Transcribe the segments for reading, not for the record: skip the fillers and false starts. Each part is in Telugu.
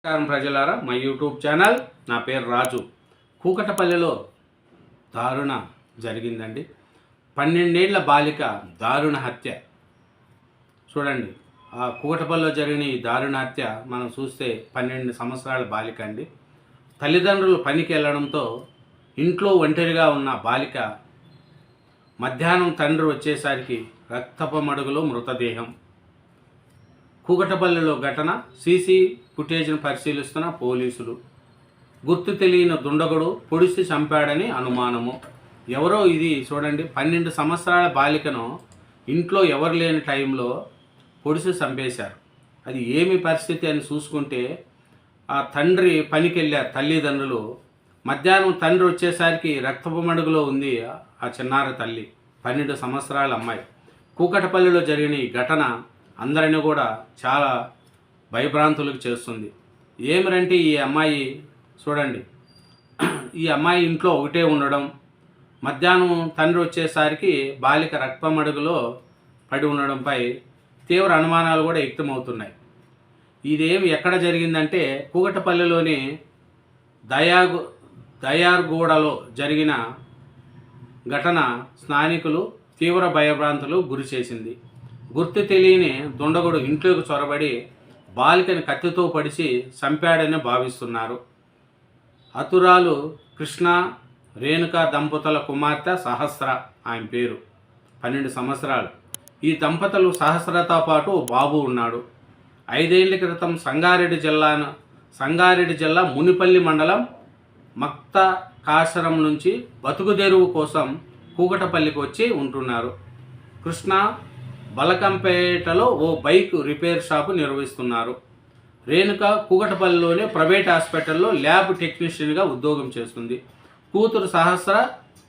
నమస్కారం ప్రజలారా, మా యూట్యూబ్ ఛానల్. నా పేరు రాజు. కూకటపల్లిలో దారుణ జరిగిందండి. 12 ఏళ్ల బాలిక దారుణ హత్య. చూడండి, ఆ కూకటపల్లిలో జరిగిన ఈ దారుణ హత్య మనం చూస్తే 12 సంవత్సరాల బాలిక అండి. తల్లిదండ్రులు పనికి వెళ్ళడంతో ఇంట్లో ఒంటరిగా ఉన్న బాలిక మధ్యాహ్నం తండ్రి వచ్చేసరికి రక్తపు మడుగులో మృతదేహం. కూకటపల్లిలో ఘటన. సీసీ ఫుటేజ్ను పరిశీలిస్తున్న పోలీసులు. గుర్తు తెలియని దుండగుడు పొడిసి చంపాడని అనుమానము. ఎవరో ఇది చూడండి, 12 సంవత్సరాల బాలికను ఇంట్లో ఎవరు లేని టైంలో పొడిసి చంపేశారు. అది ఏమి పరిస్థితి అని చూసుకుంటే, ఆ తండ్రి పనికి వెళ్ళారు తల్లిదండ్రులు. మధ్యాహ్నం తండ్రి వచ్చేసరికి రక్తపు మడుగులో ఉంది ఆ చిన్నారి తల్లి, 12 సంవత్సరాల అమ్మాయి. కూకటపల్లిలో జరిగిన ఈ ఘటన అందరినీ కూడా చాలా భయభ్రాంతులకు చేస్తుంది. ఏమిరంటే ఈ అమ్మాయి చూడండి, ఈ అమ్మాయి ఇంట్లో ఒకటే ఉండడం, మధ్యాహ్నం తండ్రి వచ్చేసరికి బాలిక రక్తమడుగులో పడి ఉండడంపై తీవ్ర అనుమానాలు కూడా వ్యక్తమవుతున్నాయి. ఇదేమి ఎక్కడ జరిగిందంటే కూకటపల్లిలోని దయార్గూడలో జరిగిన ఘటన స్థానికులు తీవ్ర భయభ్రాంతులు గురి చేసింది. గుర్తు తెలియని దుండగుడు ఇంట్లోకి చొరబడి బాలికని కత్తితో పడిచి చంపాడని భావిస్తున్నారు. హతురాలు కృష్ణ రేణుక దంపతుల కుమార్తె సహస్ర, ఆయన పేరు, 12 సంవత్సరాలు. ఈ దంపతులు సహస్రతో పాటు బాబు ఉన్నాడు. 5 ఏళ్ల క్రితం సంగారెడ్డి జిల్లా మునిపల్లి మండలం మక్త కాశరం నుంచి బతుకుదెరువు కోసం కూకటపల్లికి వచ్చి ఉంటున్నారు. కృష్ణ బలకంపేటలో ఓ బైక్ రిపేర్ షాపు నిర్వహిస్తున్నారు. రేణుక కూకటపల్లిలోనే ప్రైవేట్ హాస్పిటల్లో ల్యాబ్ టెక్నీషియన్గా ఉద్యోగం చేస్తుంది. కూతురు సహస్ర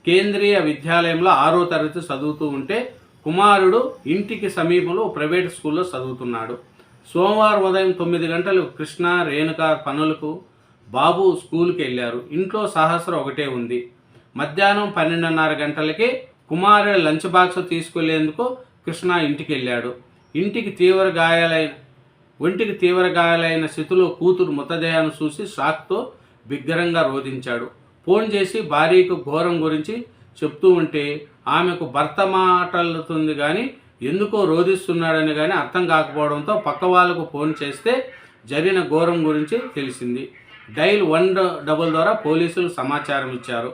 కేంద్రీయ విద్యాలయంలో 6వ తరగతి చదువుతూ ఉంటే, కుమారుడు ఇంటికి సమీపంలో ప్రైవేట్ స్కూల్లో చదువుతున్నాడు. సోమవారం ఉదయం 9 గంటలు కృష్ణ రేణుక పనులకు, బాబు స్కూల్కి వెళ్ళారు. ఇంట్లో సహస్ర ఒకటే ఉంది. మధ్యాహ్నం 12:30 గంటలకి కుమారుడు లంచ్ బాక్స్ తీసుకెళ్లేందుకు కృష్ణ ఇంటికి వెళ్ళాడు. ఒంటికి తీవ్ర గాయాలైన స్థితిలో కూతురు మృతదేహాన్ని చూసి షాక్తో బిగ్గరగా రోధించాడు. ఫోన్ చేసి భార్యకు ఘోరం గురించి చెప్తూ ఉంటే ఆమెకు భర్త మాటలుతుంది కానీ ఎందుకో రోధిస్తున్నాడని కానీ అర్థం కాకపోవడంతో పక్క వాళ్ళకు ఫోన్ చేస్తే జరిగిన ఘోరం గురించి తెలిసింది. డైల్ 100 ద్వారా పోలీసులు సమాచారం ఇచ్చారు.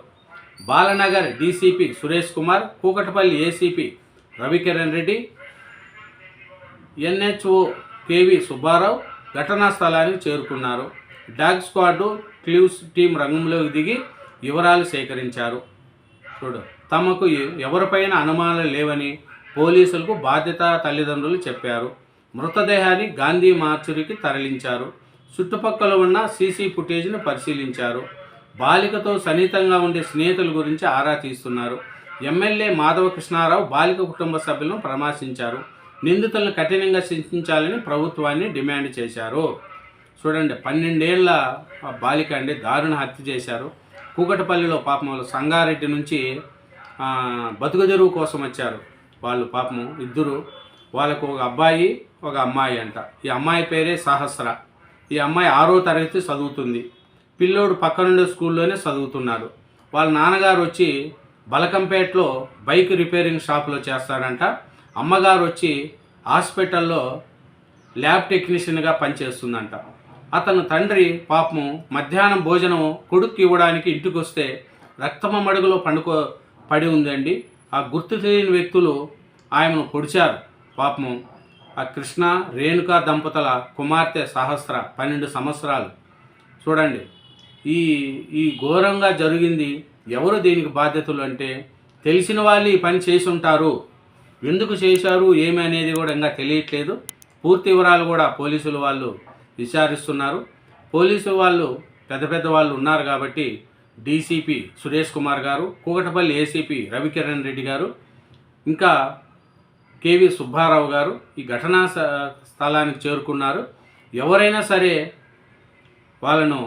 బాలనగర్ డీసీపీ సురేష్ కుమార్, కూకటపల్లి ఏసీపీ రవికిరణ్ రెడ్డి, ఎన్హెచ్ఓ కేవి సుబ్బారావు ఘటనా స్థలానికి చేరుకున్నారు. డాగ్ స్క్వాడ్, క్లూస్ టీం రంగంలోకి దిగి వివరాలు సేకరించారు. తమకు ఎవరిపైన అనుమానాలు లేవని పోలీసులకు బాధ్యత తల్లిదండ్రులు చెప్పారు. మృతదేహాన్ని గాంధీ మార్చురికి తరలించారు. చుట్టుపక్కల ఉన్న సీసీ ఫుటేజ్ను పరిశీలించారు. బాలికతో సన్నిహితంగా ఉండే స్నేహితుల గురించి ఆరా తీస్తున్నారు. ఎమ్మెల్యే మాధవ కృష్ణారావు బాలిక కుటుంబ సభ్యులను పరామర్శించారు. నిందితులను కఠినంగా శిక్షించాలని ప్రభుత్వాన్ని డిమాండ్ చేశారు. చూడండి, 12 ఏళ్ల బాలిక అండి, దారుణ హత్య చేశారు. కూకటపల్లిలో పాపం వాళ్ళు సంగారెడ్డి నుంచి బతుకుదెరువు కోసం వచ్చారు. వాళ్ళు పాపము ఇద్దరు, వాళ్ళకు ఒక అబ్బాయి ఒక అమ్మాయి అంట. ఈ అమ్మాయి పేరే సహస్ర. ఈ అమ్మాయి 6వ తరగతి చదువుతుంది. పిల్లోడు పక్కనుండే స్కూల్లోనే చదువుతున్నాడు. వాళ్ళ నాన్నగారు వచ్చి బలకంపేటలో బైక్ రిపేరింగ్ షాప్లో చేస్తాడంట. అమ్మగారు వచ్చి హాస్పిటల్లో ల్యాబ్ టెక్నీషియన్గా పనిచేస్తుందంట. అతను తండ్రి పాపము మధ్యాహ్నం భోజనం కొడుక్కి ఇవ్వడానికి ఇంటికి వస్తే రక్తమ మడుగులో పడి ఉందండి. ఆ గుర్తు తెలియని వ్యక్తులు ఆయనను పొడిచారు. పాపము ఆ కృష్ణ రేణుక దంపతుల కుమార్తె సహస్ర, 12 సంవత్సరాలు. చూడండి, ఈ ఘోరంగా జరిగింది. ఎవరు దీనికి బాధ్యతలు అంటే తెలిసిన వాళ్ళు ఈ పని చేసి ఉంటారు. ఎందుకు చేశారు ఏమి అనేది కూడా ఇంకా తెలియట్లేదు. పూర్తి వివరాలు కూడా పోలీసులు వాళ్ళు విచారిస్తున్నారు. పోలీసు వాళ్ళు పెద్ద వాళ్ళు ఉన్నారు కాబట్టి డీసీపీ సురేష్ కుమార్ గారు, కూకటపల్లి ఏసీపీ రవికిరణ్ రెడ్డి గారు, ఇంకా కేవి సుబ్బారావు గారు ఈ ఘటనా స్థలానికి చేరుకున్నారు. ఎవరైనా సరే వాళ్ళను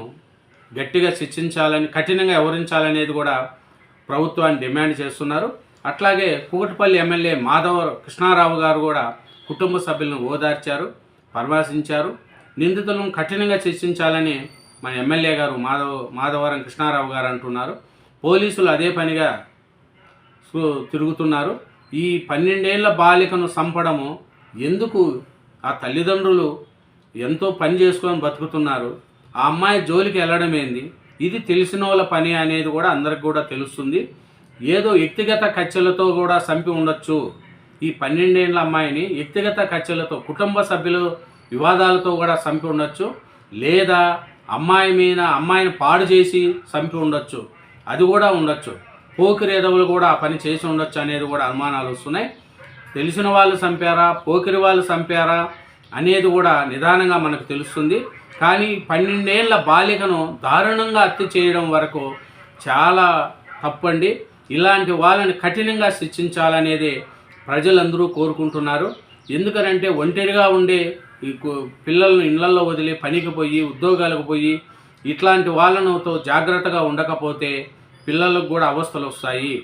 గట్టిగా శిక్షించాలని, కఠినంగా వ్యవహరించాలనేది కూడా ప్రభుత్వాన్ని డిమాండ్ చేస్తున్నారు. అట్లాగే కూకటపల్లి ఎమ్మెల్యే మాధవ కృష్ణారావు గారు కూడా కుటుంబ సభ్యులను ఓదార్చారు, పరామర్శించారు. నిందితులను కఠినంగా శిక్షించాలని మన ఎమ్మెల్యే గారు మాధవరం కృష్ణారావు గారు అంటున్నారు. పోలీసులు అదే పనిగా తిరుగుతున్నారు. ఈ 12 ఏళ్ల బాలికను చంపడము ఎందుకు? ఆ తల్లిదండ్రులు ఎంతో పని చేసుకొని బతుకుతున్నారు. ఆ అమ్మాయి జోలికి వెళ్ళడం ఏంది? ఇది తెలిసిన వాళ్ళ పని అనేది కూడా అందరికి కూడా తెలుస్తుంది. ఏదో వ్యక్తిగత కక్షలతో కూడా చంపి ఉండొచ్చు. ఈ 12 ఏళ్ల అమ్మాయిని వ్యక్తిగత కక్షలతో, కుటుంబ సభ్యుల వివాదాలతో కూడా చంపి ఉండొచ్చు. లేదా అమ్మాయిని పాడు చేసి చంపి ఉండొచ్చు. అది కూడా ఉండొచ్చు. పోకిరేదవులు కూడా ఆ పని చేసి ఉండొచ్చు అనేది కూడా అనుమానాలు వస్తున్నాయి. తెలిసిన వాళ్ళు చంపారా, పోకిరి వాళ్ళు చంపారా అనేది కూడా నిదానంగా మనకు తెలుస్తుంది. కానీ 12 ఏళ్ల బాలికను దారుణంగా హత్య చేయడం వరకు చాలా తప్పండి. ఇలాంటి వాళ్ళని కఠినంగా శిక్షించాలనేది ప్రజలందరూ కోరుకుంటున్నారు. ఎందుకనంటే ఒంటరిగా ఉండే ఈ పిల్లలను ఇళ్లల్లో వదిలి పనికి పోయి, ఉద్యోగాలకు పోయి ఇట్లాంటి వాళ్ళతో జాగ్రత్తగా ఉండకపోతే పిల్లలకు కూడా అవస్థలు వస్తాయి.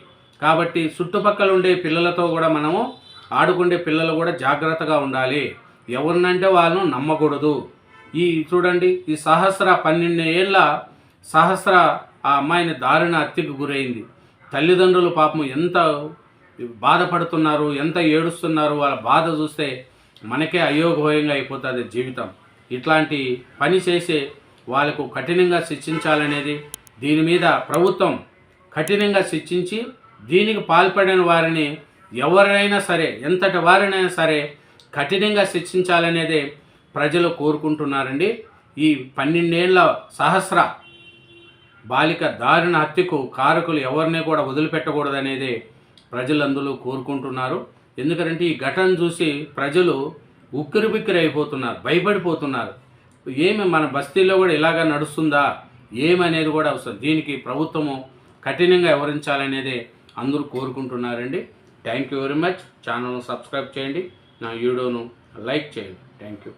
కాబట్టి చుట్టుపక్కల ఉండే పిల్లలతో కూడా మనము ఆడుకుండే పిల్లలు కూడా జాగ్రత్తగా ఉండాలి. ఎవరినంటే వాళ్ళను నమ్మకూడదు. చూడండి, ఈ 12 ఏళ్ళ సహస్ర ఆ అమ్మాయిని దారుణ హత్యకు గురైంది. తల్లిదండ్రులు పాపం ఎంత బాధపడుతున్నారు, ఎంత ఏడుస్తున్నారు. వాళ్ళ బాధ చూస్తే మనకే అయోగ్యంగా అయిపోతుంది జీవితం. ఇట్లాంటి పని చేసే వాళ్ళకు కఠినంగా శిక్షించాలనేది, దీని మీద ప్రభుత్వం కఠినంగా శిక్షించి దీనికి పాల్పడిన వారిని ఎవరైనా సరే, ఎంతటి వారినైనా సరే కఠినంగా శిక్షించాలనేదే ప్రజలు కోరుకుంటున్నారండి. ఈ 12 ఏళ్ల సహస్ర బాలిక దారుణ హత్యకు కారకులు ఎవరిని కూడా వదిలిపెట్టకూడదనేదే ప్రజలందరూ కోరుకుంటున్నారు. ఎందుకంటే ఈ ఘటన చూసి ప్రజలు ఉక్కిరిబిక్కిరి అయిపోతున్నారు, భయపడిపోతున్నారు. ఏమి మన బస్తీల్లో కూడా ఇలాగా నడుస్తుందా ఏమనేది కూడా అవసరం. దీనికి ప్రభుత్వము కఠినంగా వ్యవహరించాలనేదే అందరూ కోరుకుంటున్నారండి. Thank you very much. ఛానల్ను సబ్స్క్రైబ్ చేయండి, నా వీడియోను లైక్ చేయండి. Thank you.